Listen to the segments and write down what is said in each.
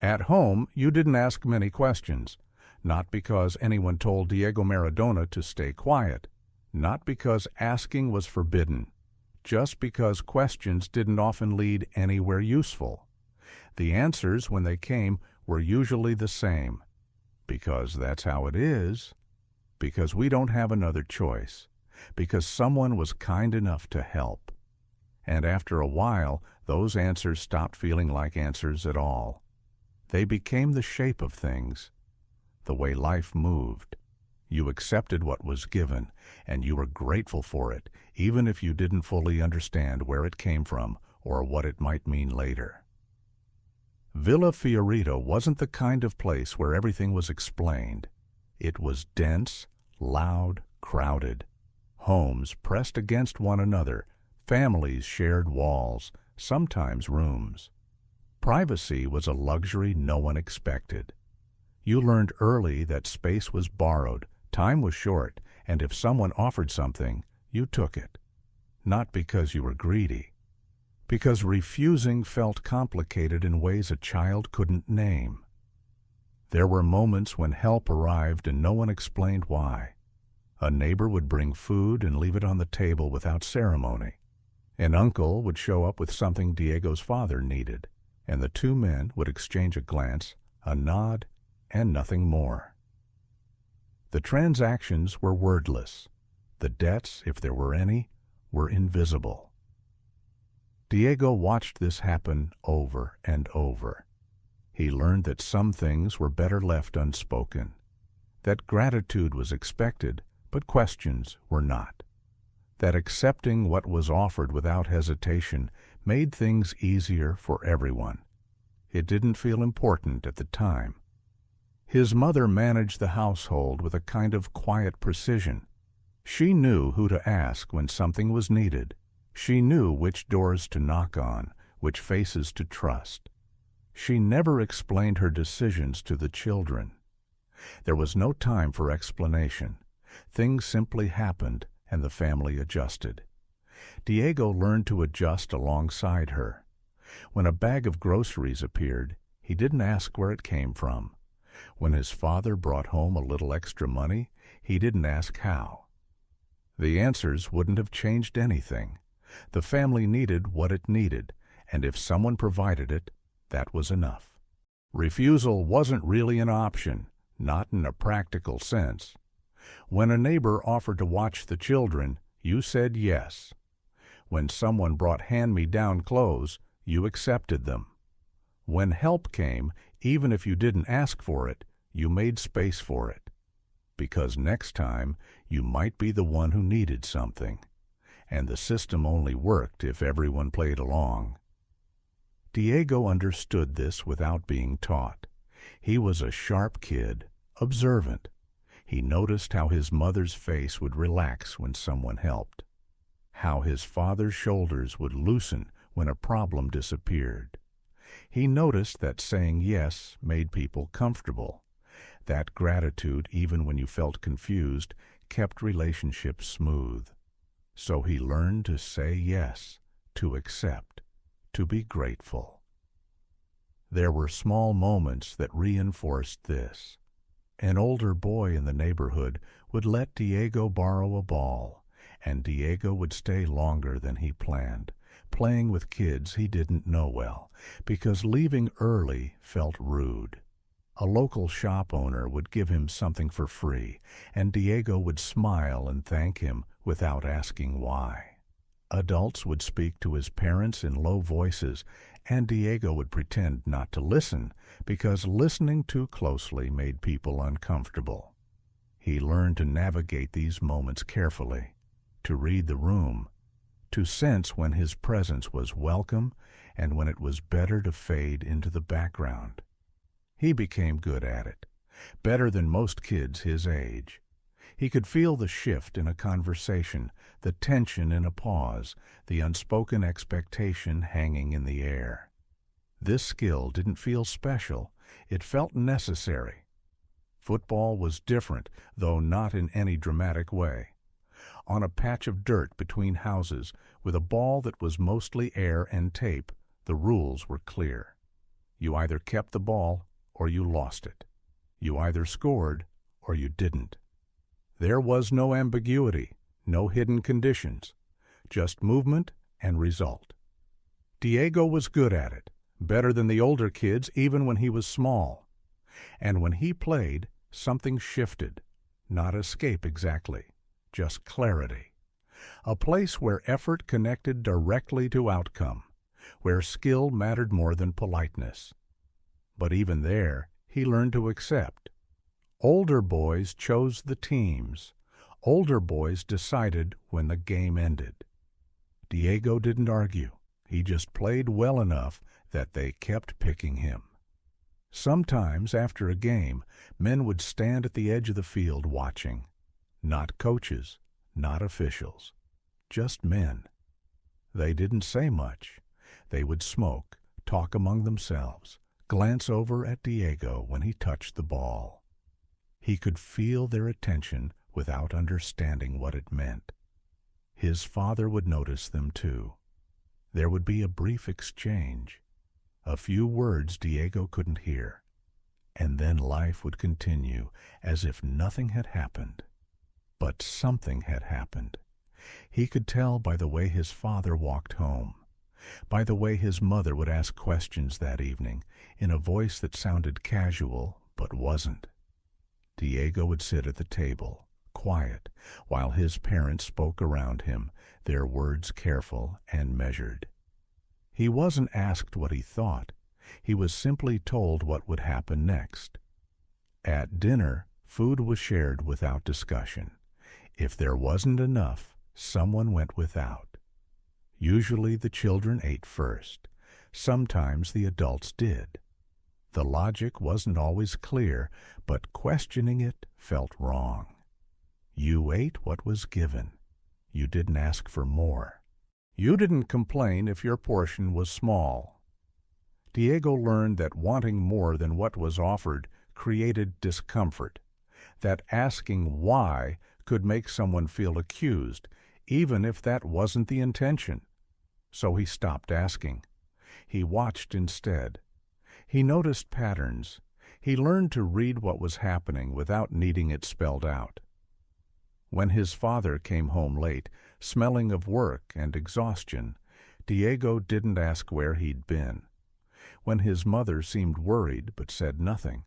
At home, you didn't ask many questions, not because anyone told Diego Maradona to stay quiet, not because asking was forbidden, just because questions didn't often lead anywhere useful. The answers, when they came, were usually the same. Because that's how it is. Because we don't have another choice. Because someone was kind enough to help. And after a while, those answers stopped feeling like answers at all. They became the shape of things, the way life moved. You accepted what was given, and you were grateful for it, even if you didn't fully understand where it came from or what it might mean later. Villa Fiorito wasn't the kind of place where everything was explained. It was dense, loud, crowded. Homes pressed against one another, families shared walls, sometimes rooms. Privacy was a luxury no one expected. You learned early that space was borrowed, time was short, and if someone offered something, you took it. Not because you were greedy, because refusing felt complicated in ways a child couldn't name. There were moments when help arrived and no one explained why. A neighbor would bring food and leave it on the table without ceremony. An uncle would show up with something Diego's father needed, and the two men would exchange a glance, a nod, and nothing more. The transactions were wordless. The debts, if there were any, were invisible. Diego watched this happen over and over. He learned that some things were better left unspoken, that gratitude was expected, but questions were not, that accepting what was offered without hesitation made things easier for everyone. It didn't feel important at the time. His mother managed the household with a kind of quiet precision. She knew who to ask when something was needed. She knew which doors to knock on, which faces to trust. She never explained her decisions to the children. There was no time for explanation. Things simply happened, and the family adjusted. Diego learned to adjust alongside her. When a bag of groceries appeared, he didn't ask where it came from. When his father brought home a little extra money, he didn't ask how. The answers wouldn't have changed anything. The family needed what it needed, and if someone provided it, that was enough. Refusal wasn't really an option, not in a practical sense. When a neighbor offered to watch the children, you said yes. When someone brought hand-me-down clothes, you accepted them. When help came, even if you didn't ask for it, you made space for it. Because next time, you might be the one who needed something. And the system only worked if everyone played along. Diego understood this without being taught. He was a sharp kid, observant. He noticed how his mother's face would relax when someone helped, how his father's shoulders would loosen when a problem disappeared. He noticed that saying yes made people comfortable, that gratitude, even when you felt confused, kept relationships smooth. So he learned to say yes, to accept, to be grateful. There were small moments that reinforced this. An older boy in the neighborhood would let Diego borrow a ball, and Diego would stay longer than he planned, playing with kids he didn't know well, because leaving early felt rude. A local shop owner would give him something for free, and Diego would smile and thank him without asking why. Adults would speak to his parents in low voices, and Diego would pretend not to listen, because listening too closely made people uncomfortable. He learned to navigate these moments carefully, to read the room, to sense when his presence was welcome and when it was better to fade into the background. He became good at it, better than most kids his age. He could feel the shift in a conversation, the tension in a pause, the unspoken expectation hanging in the air. This skill didn't feel special, it felt necessary. Football was different, though not in any dramatic way. On a patch of dirt between houses, with a ball that was mostly air and tape, the rules were clear. You either kept the ball or you lost it. You either scored or you didn't. There was no ambiguity, no hidden conditions, just movement and result. Diego was good at it, better than the older kids even when he was small. And when he played, something shifted, not escape exactly, just clarity. A place where effort connected directly to outcome, where skill mattered more than politeness. But even there, he learned to accept. Older boys chose the teams. Older boys decided when the game ended. Diego didn't argue. He just played well enough that they kept picking him. Sometimes, after a game, men would stand at the edge of the field watching. Not coaches, not officials, just men. They didn't say much. They would smoke, talk among themselves, glance over at Diego when he touched the ball. He could feel their attention without understanding what it meant. His father would notice them too. There would be a brief exchange, a few words Diego couldn't hear, and then life would continue as if nothing had happened. But something had happened. He could tell by the way his father walked home, by the way his mother would ask questions that evening in a voice that sounded casual but wasn't. Diego would sit at the table, quiet, while his parents spoke around him, their words careful and measured. He wasn't asked what he thought. He was simply told what would happen next. At dinner, food was shared without discussion. If there wasn't enough, someone went without. Usually the children ate first. Sometimes the adults did. The logic wasn't always clear, but questioning it felt wrong. You ate what was given. You didn't ask for more. You didn't complain if your portion was small. Diego learned that wanting more than what was offered created discomfort, that asking why could make someone feel accused, even if that wasn't the intention. So he stopped asking. He watched instead. He noticed patterns. He learned to read what was happening without needing it spelled out. When his father came home late, smelling of work and exhaustion, Diego didn't ask where he'd been. When his mother seemed worried but said nothing,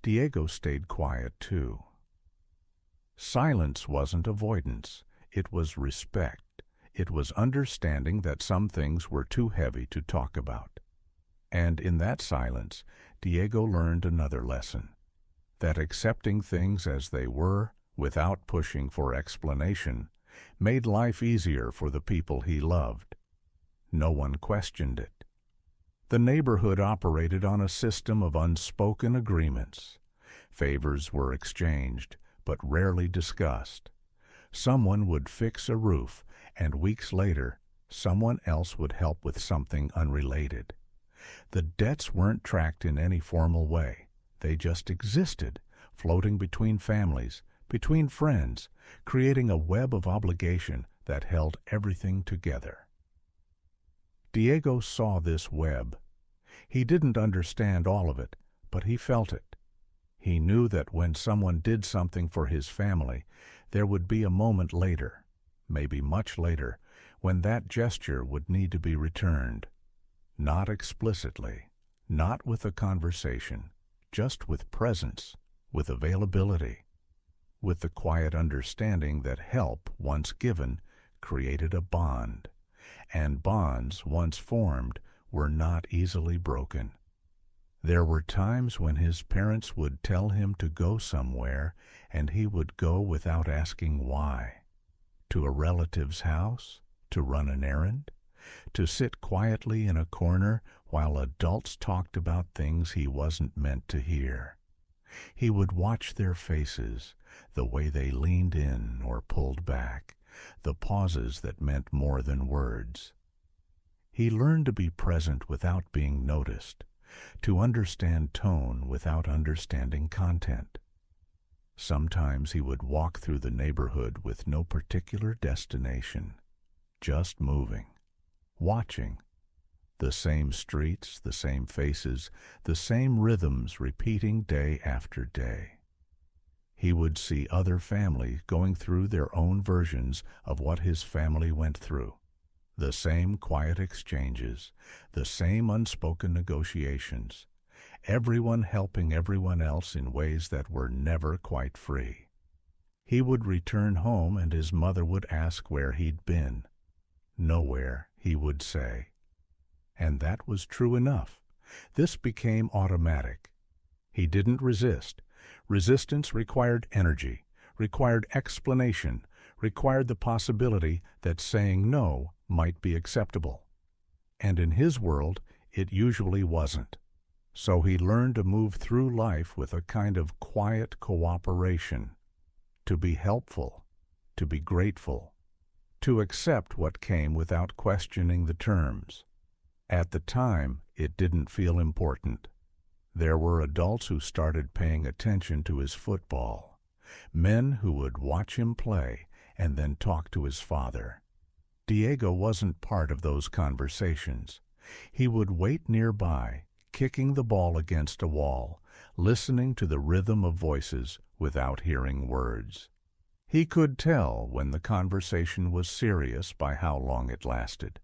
Diego stayed quiet too. Silence wasn't avoidance. It was respect. It was understanding that some things were too heavy to talk about. And in that silence, Diego learned another lesson, that accepting things as they were, without pushing for explanation, made life easier for the people he loved. No one questioned it. The neighborhood operated on a system of unspoken agreements. Favors were exchanged, but rarely discussed. Someone would fix a roof, and weeks later, someone else would help with something unrelated. The debts weren't tracked in any formal way. They just existed, floating between families, between friends, creating a web of obligation that held everything together. Diego saw this web. He didn't understand all of it, but he felt it. He knew that when someone did something for his family, there would be a moment later, maybe much later, when that gesture would need to be returned. Not explicitly, not with a conversation, just with presence, with availability, with the quiet understanding that help, once given, created a bond, and bonds, once formed, were not easily broken. There were times when his parents would tell him to go somewhere, and he would go without asking why. To a relative's house, to run an errand, to sit quietly in a corner while adults talked about things he wasn't meant to hear. He would watch their faces, the way they leaned in or pulled back, the pauses that meant more than words. He learned to be present without being noticed, to understand tone without understanding content. Sometimes he would walk through the neighborhood with no particular destination, just moving, watching, The same streets, the same faces, the same rhythms repeating day after day. He would see other families going through their own versions of what his family went through. The same quiet exchanges, the same unspoken negotiations, everyone helping everyone else in ways that were never quite free. He would return home and his mother would ask where he'd been. Nowhere, he would say. And that was true enough. This became automatic. He didn't resist. Resistance required energy, required explanation, required the possibility that saying no might be acceptable. And in his world, it usually wasn't. So he learned to move through life with a kind of quiet cooperation, to be helpful, to be grateful, to accept what came without questioning the terms. At the time, it didn't feel important. There were adults who started paying attention to his football, men who would watch him play and then talk to his father. Diego wasn't part of those conversations. He would wait nearby, kicking the ball against a wall, listening to the rhythm of voices without hearing words. He could tell when the conversation was serious by how long it lasted,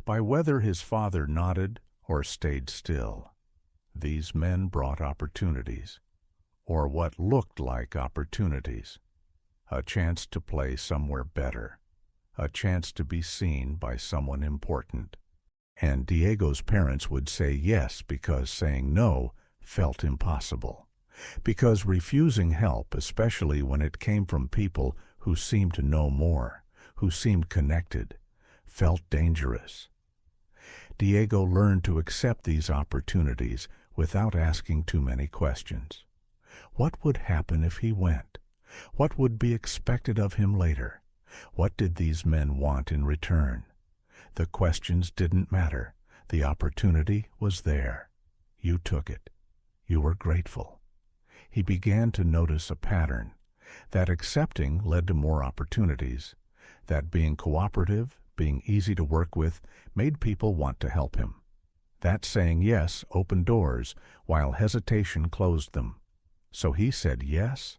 by whether his father nodded or stayed still. These men brought opportunities, or what looked like opportunities. A chance to play somewhere better, a chance to be seen by someone important. And Diego's parents would say yes because saying no felt impossible, because refusing help, especially when it came from people who seemed to know more, who seemed connected, felt dangerous. Diego learned to accept these opportunities without asking too many questions. What would happen if he went? What would be expected of him later? What did these men want in return? The questions didn't matter. The opportunity was there. You took it. You were grateful. He began to notice a pattern, that accepting led to more opportunities, that being cooperative, being easy to work with, made people want to help him. That saying yes opened doors, while hesitation closed them. So he said yes,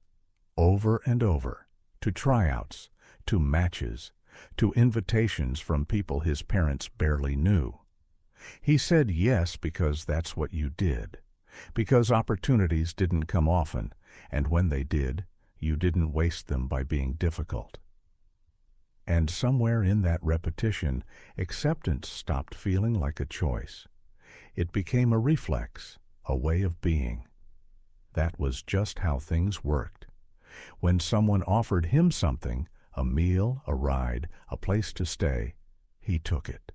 over and over, to tryouts, to matches, to invitations from people his parents barely knew. He said yes because that's what you did, because opportunities didn't come often, and when they did, you didn't waste them by being difficult. And somewhere in that repetition, acceptance stopped feeling like a choice. It became a reflex, a way of being. That was just how things worked. When someone offered him something, a meal, a ride, a place to stay, he took it.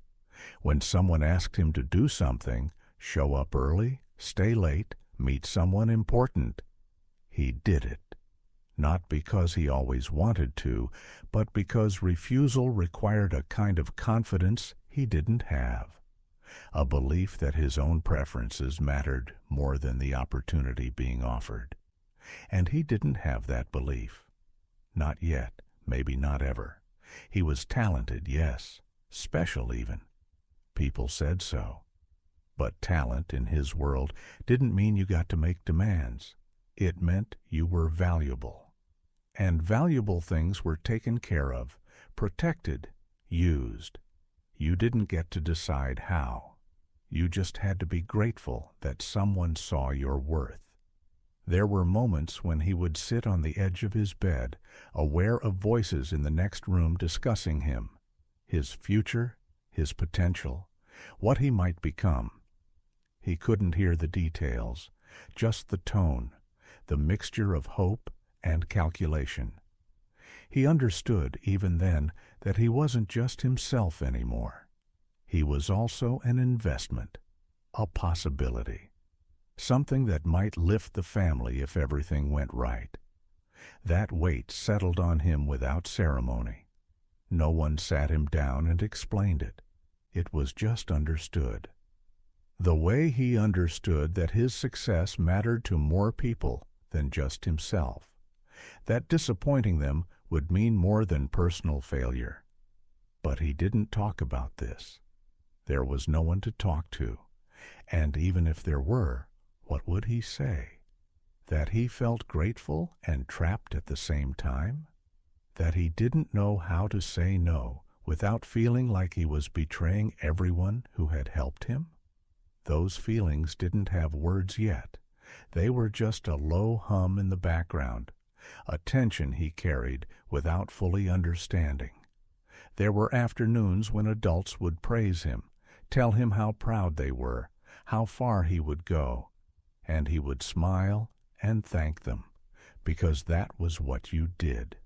When someone asked him to do something, show up early, stay late, meet someone important, he did it. Not because he always wanted to, but because refusal required a kind of confidence he didn't have. A belief that his own preferences mattered more than the opportunity being offered. And he didn't have that belief. Not yet, maybe not ever. He was talented, yes, special even. People said so. But talent in his world didn't mean you got to make demands. It meant you were valuable. And valuable things were taken care of, protected, used. You didn't get to decide how. You just had to be grateful that someone saw your worth. There were moments when he would sit on the edge of his bed, aware of voices in the next room discussing him, his future, his potential, what he might become. He couldn't hear the details, just the tone, the mixture of hope and calculation. He understood even then that he wasn't just himself anymore. He was also an investment, a possibility, something that might lift the family if everything went right. That weight settled on him without ceremony. No one sat him down and explained it. It was just understood. The way he understood that his success mattered to more people than just himself, that disappointing them would mean more than personal failure. But he didn't talk about this. There was no one to talk to. And even if there were, what would he say? That he felt grateful and trapped at the same time? That he didn't know how to say no without feeling like he was betraying everyone who had helped him? Those feelings didn't have words yet. They were just a low hum in the background, a tension he carried without fully understanding. There were afternoons when adults would praise him, tell him how proud they were, how far he would go, and he would smile and thank them, because that was what you did.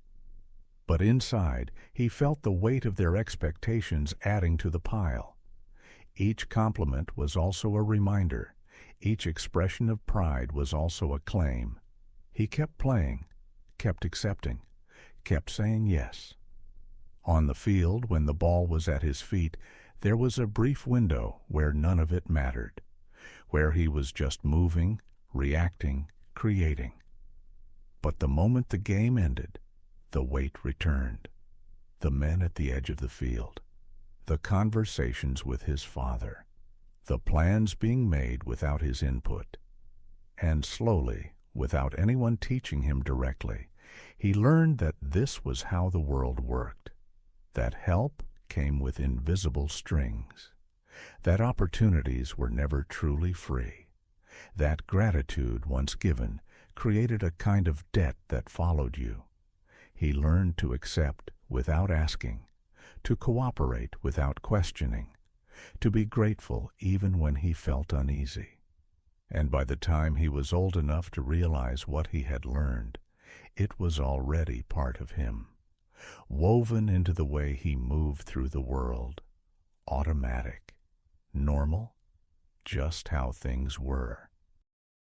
But inside, he felt the weight of their expectations adding to the pile. Each compliment was also a reminder. Each expression of pride was also a claim. He kept playing, kept accepting, kept saying yes. On the field, when the ball was at his feet, there was a brief window where none of it mattered, where he was just moving, reacting, creating. But the moment the game ended, the weight returned. The men at the edge of the field, the conversations with his father, the plans being made without his input. And slowly, without anyone teaching him directly, he learned that this was how the world worked, that help came with invisible strings, that opportunities were never truly free, that gratitude once given created a kind of debt that followed you. He learned to accept without asking, to cooperate without questioning, to be grateful even when he felt uneasy. And by the time he was old enough to realize what he had learned, it was already part of him, woven into the way he moved through the world, automatic, normal, just how things were.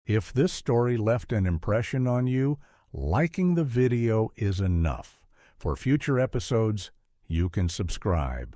If this story left an impression on you, liking the video is enough. For future episodes, you can subscribe.